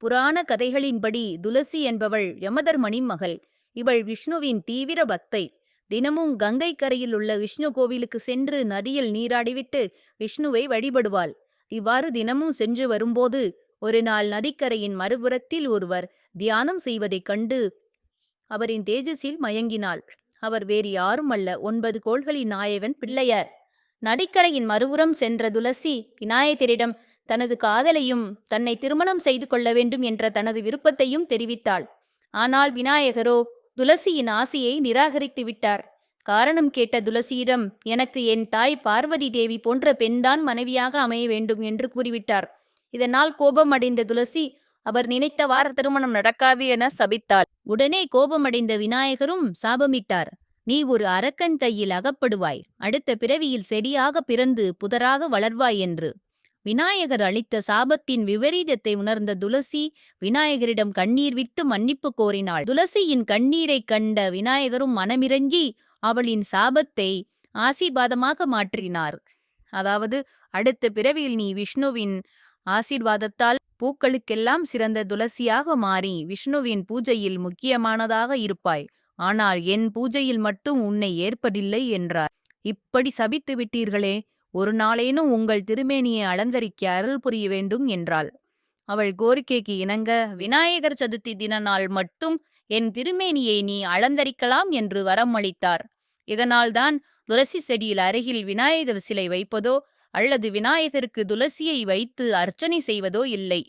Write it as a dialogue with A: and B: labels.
A: புராண கதைகளின்படி துளசி என்பவள் யமதர்மனின் மகள். இவள் விஷ்ணுவின் தீவிர பக்தை. தினமும் கங்கை கரையில் உள்ள விஷ்ணு கோவிலுக்கு சென்று நதியில் நீராடிவிட்டு விஷ்ணுவை வழிபடுவாள். இவ்வாறு தினமும் சென்று வரும்போது ஒரு நாள் நதிக்கரையின் மறுபுறத்தில் ஒருவர் தியானம் செய்வதைக் கண்டு அவரின் தேஜஸில் மயங்கினாள். அவர் வேறு யாரும் அல்ல, 9 கோள்களின் நாயகன் பிள்ளையார். நதிக்கரையின் மறுபுறம் சென்ற துளசி விநாயகரிடம் தனது காதலையும் தன்னை திருமணம் செய்து கொள்ள வேண்டும் என்ற தனது விருப்பத்தையும் தெரிவித்தாள். ஆனால் விநாயகரோ துளசியின் ஆசையை நிராகரித்து விட்டார். காரணம் கேட்ட துளசியிடம், எனக்கு என் தாய் பார்வதி தேவி போன்ற பெண்தான் மனைவியாக அமைய வேண்டும் என்று கூறிவிட்டார். இதனால் கோபமடைந்த துளசி அவர் நினைத்தவாறு திருமணம் நடக்காது என சபித்தாள். உடனே கோபமடைந்த விநாயகரும் சாபமிட்டார். நீ ஒரு அரக்கன் கையில் அகப்படுவாய், அடுத்த பிறவியில் செடியாக பிறந்து புதராக வளர்வாய் என்று. விநாயகர் அளித்த சாபத்தின் விபரீதத்தை உணர்ந்த துளசி விநாயகரிடம் கண்ணீர் விட்டு மன்னிப்பு கோரினாள். துளசியின் கண்ணீரைக் கண்ட விநாயகரும் மனமிரஞ்சி அவளின் சாபத்தை ஆசீர்வாதமாக மாற்றினார். அதாவது, அடுத்த பிறவியில் நீ விஷ்ணுவின் ஆசீர்வாதத்தால் பூக்களுக்கெல்லாம் சிறந்த துளசியாக மாறி விஷ்ணுவின் பூஜையில் முக்கியமானதாக இருப்பாய். ஆனால் என் பூஜையில் மட்டும் உன்னை ஏற்பதில்லை என்றார். இப்படி சபித்து விட்டீர்களே, ஒரு நாளேனும் உங்கள் திருமேனியை அலங்கரிக்க அருள் புரிய வேண்டும் என்றாள். அவள் கோரிக்கைக்கு இணங்க விநாயகர் சதுர்த்தி தின நாள் மட்டும் என் திருமேனியை நீ அலங்கரிக்கலாம் என்று வரம் அளித்தார். இதனால்தான் துளசி செடியில் அருகில் விநாயகர் சிலை வைப்பதோ அல்லது விநாயகருக்கு துளசியை வைத்து அர்ச்சனை செய்வதோ இல்லை.